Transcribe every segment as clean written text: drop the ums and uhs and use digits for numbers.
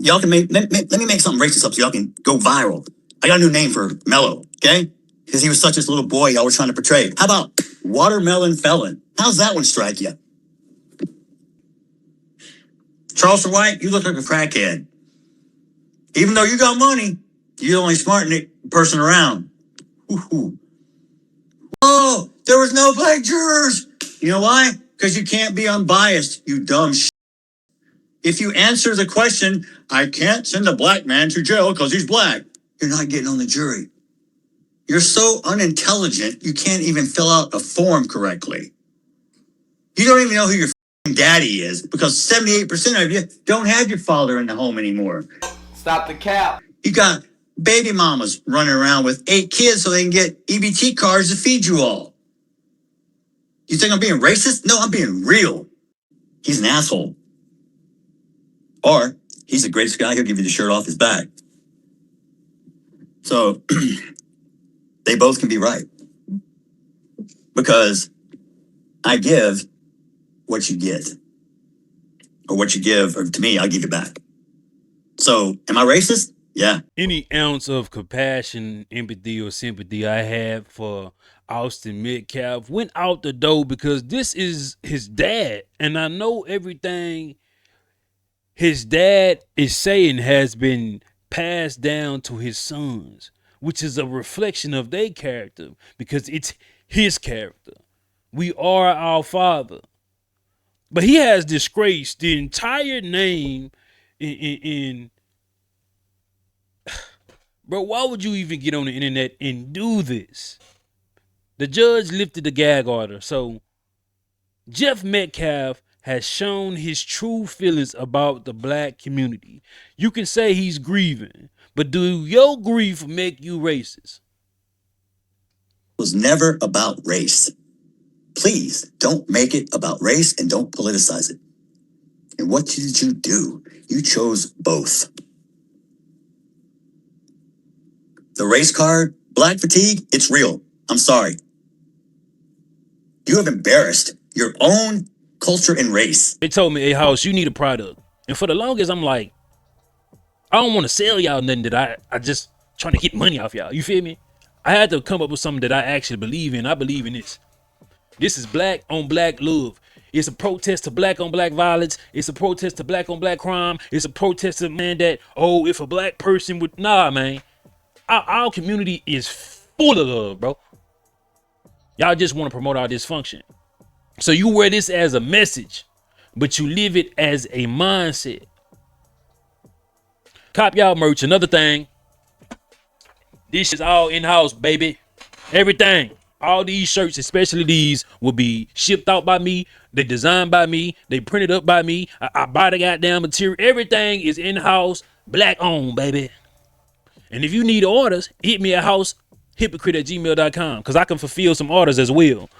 Y'all can let me make something racist up so y'all can go viral. I got a new name for Mello, okay? Because he was such this little boy y'all were trying to portray. How about watermelon felon? How's that one strike you? Charleston White, you look like a crackhead. Even though you got money, you're the only smart person around. Ooh. Oh, there was no black jurors. You know why? Because you can't be unbiased, you dumb shit. If you answer the question, I can't send a black man to jail because he's black, you're not getting on the jury. You're so unintelligent, you can't even fill out a form correctly. You don't even know who your daddy is because 78% of you don't have your father in the home anymore. Stop the cap. You got baby mamas running around with 8 kids so they can get EBT cards to feed you all. You think I'm being racist? No, I'm being real. He's an asshole. Or he's the greatest guy, he'll give you the shirt off his back. So they both can be right. Because I give what you get. Or what you give, or to me, I'll give it back. So, am I racist? Yeah. Any ounce of compassion, empathy, or sympathy I had for Austin Metcalf went out the door because this is his dad. And I know everything his dad is saying has been passed down to his sons, which is a reflection of their character because it's his character. We are our father. But he has disgraced the entire name in Bro, why would you even get on the internet and do this? The judge lifted the gag order. So Jeff Metcalf has shown his true feelings about the black community. You can say he's grieving, but do your grief make you racist? It was never about race. Please don't make it about race and don't politicize it. And what did you do? You chose both. The race card, black fatigue, it's real. I'm sorry. You have embarrassed your own culture and race. They told me, hey, House, you need a product. And for the longest, I'm like, I don't want to sell y'all nothing that I just trying to get money off y'all. You feel me? I had to come up with something that I actually believe in. I believe in this. This is black on black love. It's a protest to black on black violence. It's a protest to black on black crime. It's a protest to, man, that, oh, if a black person would, nah, man. Our community is full of love, bro. Y'all just want to promote our dysfunction. So you wear this as a message, but you live it as a mindset. Cop y'all merch. Another thing. This is all in-house, baby. Everything. All these shirts, especially these, will be shipped out by me. They designed by me. They printed up by me. I buy the goddamn material. Everything is in-house, black owned, baby. And if you need orders, hit me at hypocrite@gmail.com because I can fulfill some orders as well.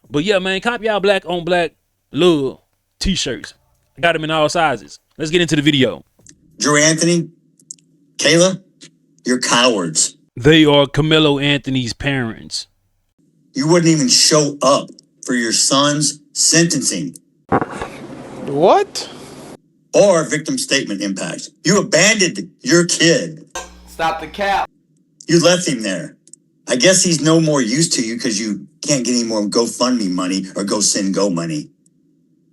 But yeah, man, cop y'all black on black love t-shirts. I got them in all sizes. Let's get into the video. Drew Anthony, Kayla, you're cowards. They are Karmelo Anthony's parents. You wouldn't even show up for your son's sentencing. What? Or victim statement impact. You abandoned your kid. Stop the cap. You left him there. I guess he's no more use to you because you can't get any more GoFundMe money or GoSendGo money.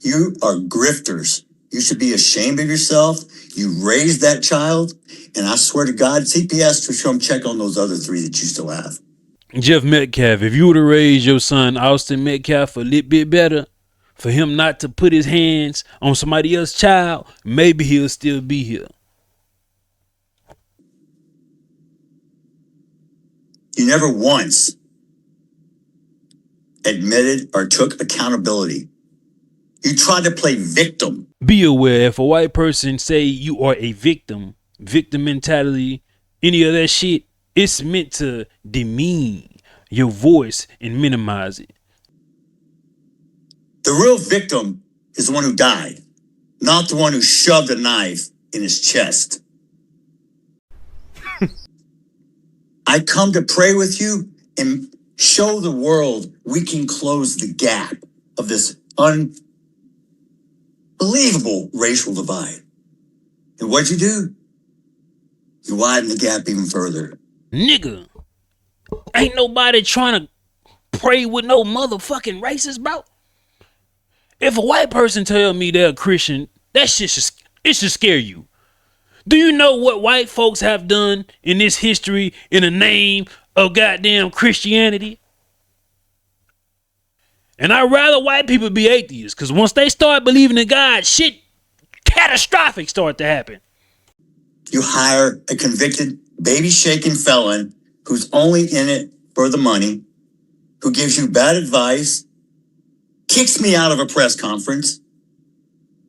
You are grifters. You should be ashamed of yourself. You raised that child. And I swear to God, CPS to come check on those other 3 that you still have. Jeff Metcalf, if you would have raised your son, Austin Metcalf, a little bit better, for him not to put his hands on somebody else's child, maybe he'll still be here. You never once admitted or took accountability. You tried to play victim. Be aware, if a white person say you are a victim mentality, any of that shit, it's meant to demean your voice and minimize it. The real victim is the one who died, not the one who shoved a knife in his chest. I come to pray with you and show the world we can close the gap of this unbelievable racial divide. And what'd you do? You widen the gap even further. Nigga, ain't nobody trying to pray with no motherfucking racist, bro. If a white person tell me they're a Christian, that shit it should scare you. Do you know what white folks have done in this history in the name of goddamn Christianity? And I'd rather white people be atheists, because once they start believing in God, shit catastrophic start to happen. You hire a convicted, baby-shaking felon who's only in it for the money, who gives you bad advice, kicks me out of a press conference.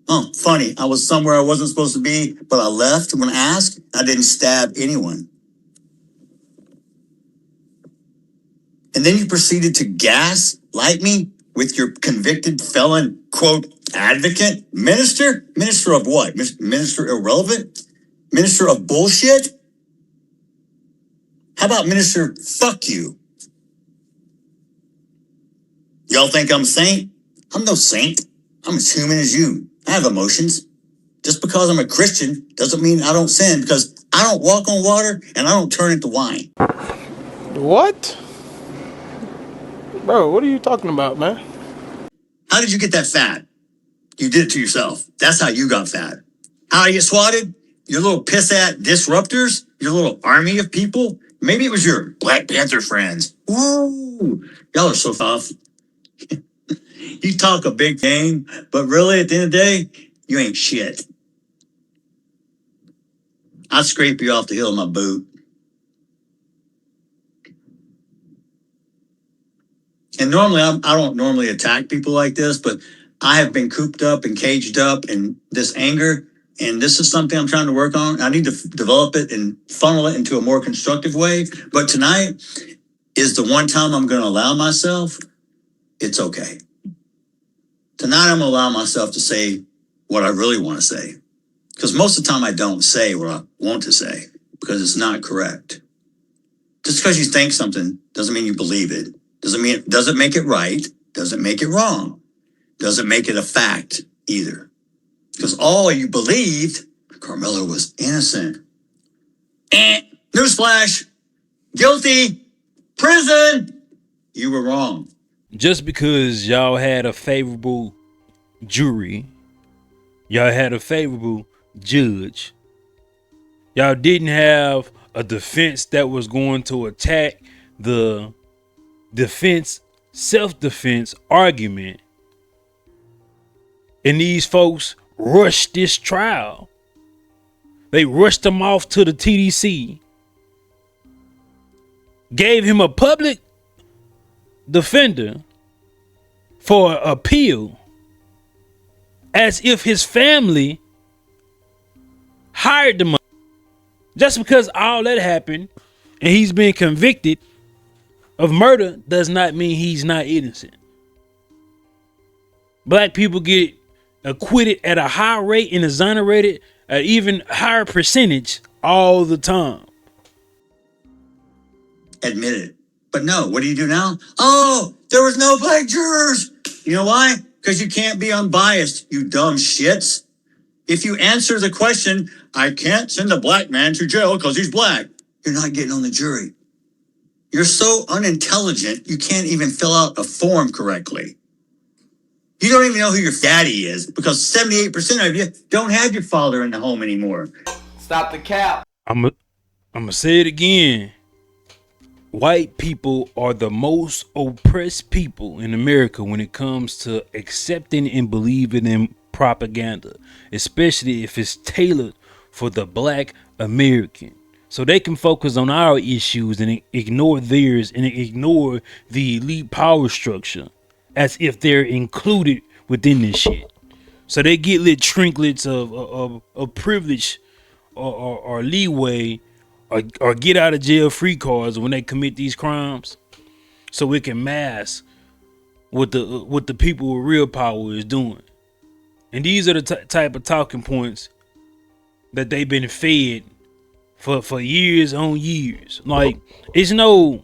Oh, funny, I was somewhere I wasn't supposed to be, but I left when asked. I didn't stab anyone. And then you proceeded to gaslight me with your convicted felon, quote, advocate? Minister? Minister of what? Minister irrelevant? Minister of bullshit? How about Minister fuck you? Y'all think I'm a saint? I'm no saint. I'm as human as you. I have emotions. Just because I'm a Christian doesn't mean I don't sin, because I don't walk on water and I don't turn into wine. What? Bro, what are you talking about, man? How did you get that fat? You did it to yourself. That's how you got fat. How you get swatted? Your little piss-at disruptors? Your little army of people? Maybe it was your Black Panther friends. Ooh, y'all are so tough. You talk a big game, but really at the end of the day, you ain't shit. I'd scrape you off the heel of my boot. And normally, I don't normally attack people like this, but I have been cooped up and caged up in this anger. And this is something I'm trying to work on. I need to develop it and funnel it into a more constructive way. But tonight is the one time I'm going to allow myself, it's okay. Tonight I'm going to allow myself to say what I really want to say. Because most of the time I don't say what I want to say because it's not correct. Just because you think something doesn't mean you believe it. Doesn't make it right. Doesn't make it wrong. Doesn't make it a fact either. Because all you believed, Karmelo was innocent. Newsflash. Guilty. Prison. You were wrong. Just because y'all had a favorable jury, y'all had a favorable judge, y'all didn't have a defense that was going to attack the self-defense argument, and these folks rushed this trial. They rushed him off to the TDC, gave him a public defender for appeal, as if his family hired the money. Just because all that happened and he's been convicted of murder does not mean he's not innocent. Black people get acquitted at a high rate and exonerated at even higher percentage all the time. Admit it. But no, what do you do now? Oh, there was no black jurors. You know why? Because you can't be unbiased, you dumb shits. If you answer the question, I can't send a black man to jail because he's black, you're not getting on the jury. You're so unintelligent, you can't even fill out a form correctly. You don't even know who your daddy is because 78% of you don't have your father in the home anymore. Stop the cap. I'm gonna say it again. White people are the most oppressed people in America when it comes to accepting and believing in propaganda, especially if it's tailored for the black American. So they can focus on our issues and ignore theirs and ignore the elite power structure as if they're included within this shit. So they get little trinkets of privilege or leeway or get out of jail free cards when they commit these crimes, so it can mask what the people with real power is doing. And these are the type of talking points that they've been fed for years on years. Like, there's no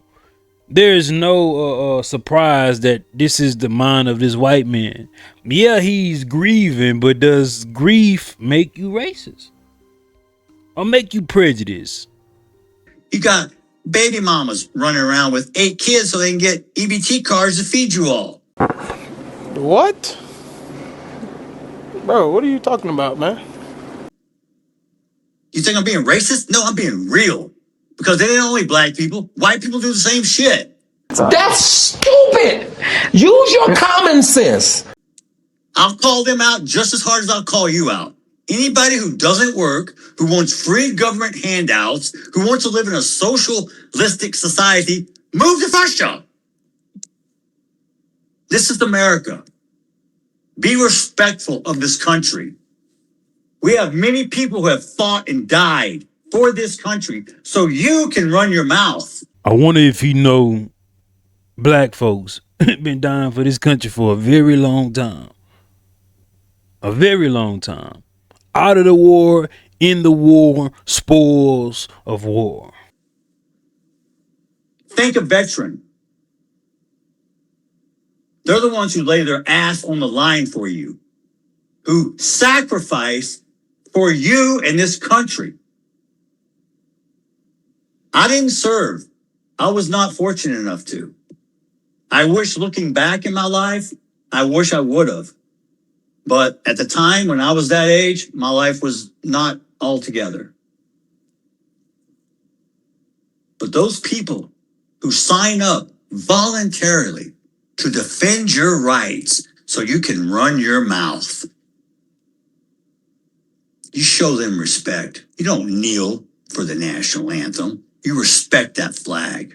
surprise that this is the mind of this white man. Yeah, he's grieving, but does grief make you racist? or make you prejudiced. You got baby mamas running around with 8 kids so they can get EBT cards to feed you all. What? Bro, what are you talking about, man? You think I'm being racist? No, I'm being real. Because they ain't only black people. White people do the same shit. That's stupid. Use your common sense. I'll call them out just as hard as I'll call you out. Anybody who doesn't work, who wants free government handouts, who wants to live in a socialistic society, move to first job. This is America. Be respectful of this country. We have many people who have fought and died for this country so you can run your mouth. I wonder if he know black folks been dying for this country for a very long time. A very long time. Out of the war, in the war, spoils of war. Think a veteran. They're the ones who lay their ass on the line for you, who sacrifice for you and this country. I didn't serve. I was not fortunate enough to. I wish, looking back in my life, I wish I would have. But at the time when I was that age, my life was not all together. But those people who sign up voluntarily to defend your rights so you can run your mouth, you show them respect. You don't kneel for the national anthem. You respect that flag.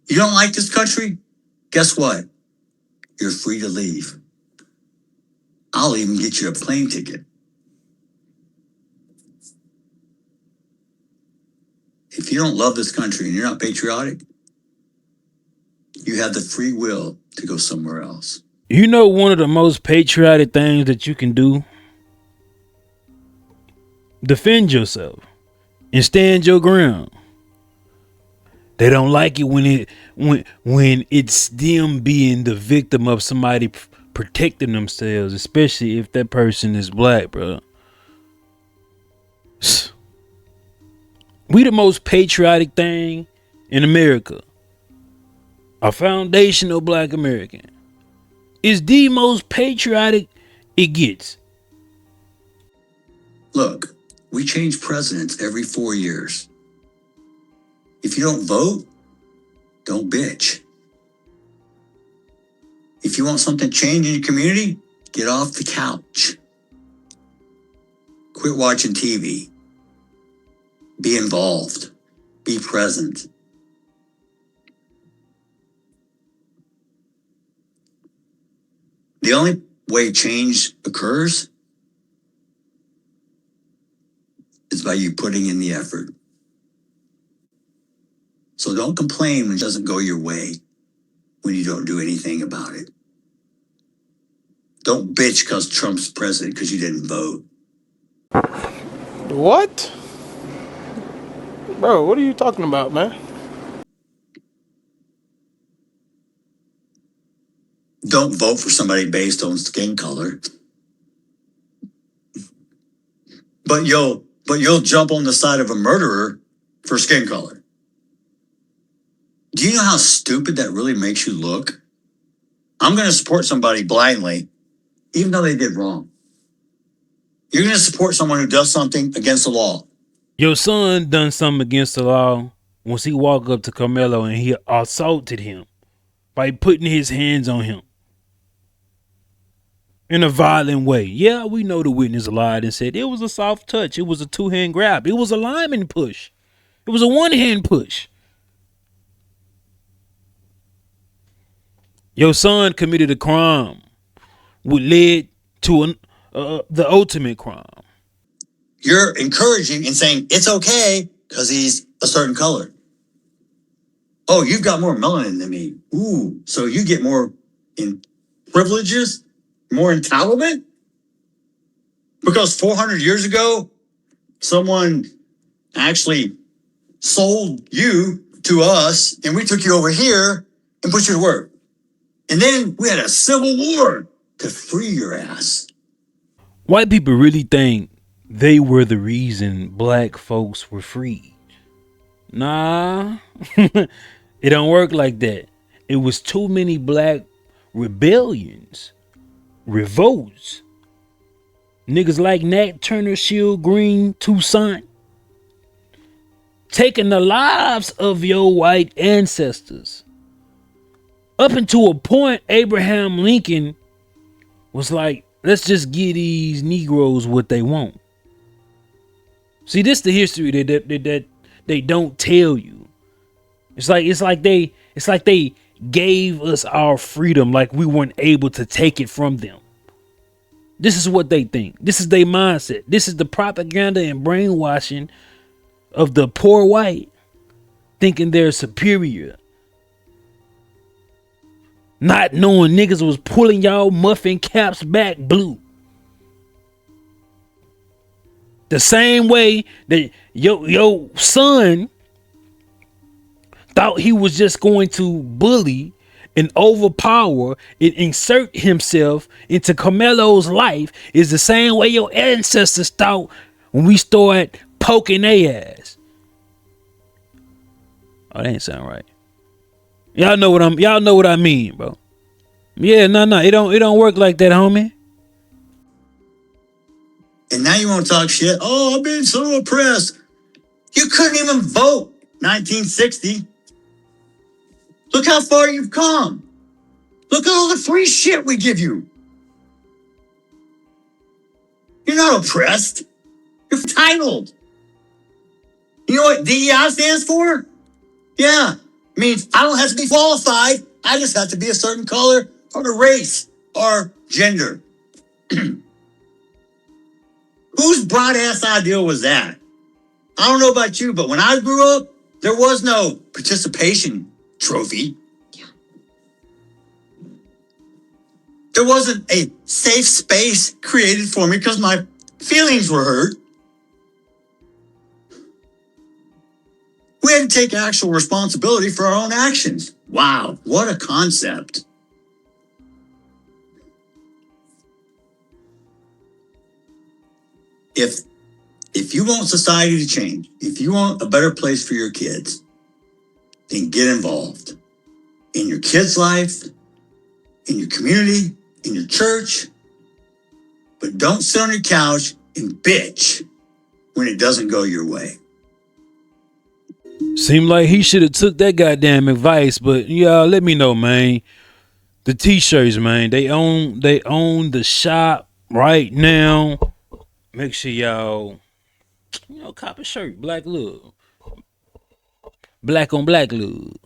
You don't like this country? Guess what? You're free to leave. I'll even get you a plane ticket. If you don't love this country and you're not patriotic, you have the free will to go somewhere else. You know one of the most patriotic things that you can do? Defend yourself and stand your ground. They don't like it when it's them being the victim of somebody protecting themselves, especially if that person is black, bro. We the most patriotic thing in America. A foundational black American is the most patriotic it gets. Look, we change presidents every 4 years. If you don't vote, don't bitch. If you want something changed in your community, get off the couch. Quit watching TV. Be involved. Be present. The only way change occurs is by you putting in the effort. So don't complain when it doesn't go your way, when you don't do anything about it. Don't bitch because Trump's president because you didn't vote. What? Bro, what are you talking about, man? Don't vote for somebody based on skin color. But you'll jump on the side of a murderer for skin color. Do you know how stupid that really makes you look? I'm going to support somebody blindly, even though they did wrong. You're going to support someone who does something against the law. Your son done something against the law once he walked up to Karmelo and he assaulted him by putting his hands on him in a violent way. Yeah, we know the witness lied and said it was a soft touch. It was a 2-hand grab. It was a lineman push. It was a 1-hand push. Your son committed a crime which led to the ultimate crime. You're encouraging and saying it's okay because he's a certain color. Oh, you've got more melanin than me. Ooh, so you get more in privileges, more entitlement? Because 400 years ago, someone actually sold you to us and we took you over here and put you to work. And then we had a civil war to free your ass. White people really think they were the reason black folks were freed. Nah, it don't work like that. It was too many black rebellions, revolts. Niggas like Nat Turner, Shield Green, Toussaint, taking the lives of your white ancestors. Up until a point, Abraham Lincoln was like, let's just give these Negroes what they want. See, this is the history that they don't tell you. It's like they gave us our freedom like we weren't able to take it from them. This is what they think. This is their mindset. This is the propaganda and brainwashing of the poor white, thinking they're superior. Not knowing niggas was pulling y'all muffin caps back blue. The same way that your son thought he was just going to bully and overpower and insert himself into Carmelo's life is the same way your ancestors thought when we started poking their ass. Oh, that ain't sound right. Y'all know what I mean, bro. Yeah, no, it don't work like that, homie. And now you want to talk shit. Oh, I've been so oppressed. You couldn't even vote 1960. Look how far you've come. Look at all the free shit we give you. You're not oppressed. You're entitled. You know what DEI stands for? Yeah. It means I don't have to be qualified. I just have to be a certain color or a race or gender. Whose broad ass idea was that? I don't know about you, but when I grew up, there was no participation trophy. There wasn't a safe space created for me because my feelings were hurt. We had to take actual responsibility for our own actions. Wow, what a concept. If you want society to change, if you want a better place for your kids, then get involved in your kids' life, in your community, in your church. But don't sit on your couch and bitch when it doesn't go your way. Seemed like he should have took that goddamn advice, but y'all let me know, man. The t-shirts, man, they own the shop right now. Make sure y'all, cop a shirt, black love. Black on black love.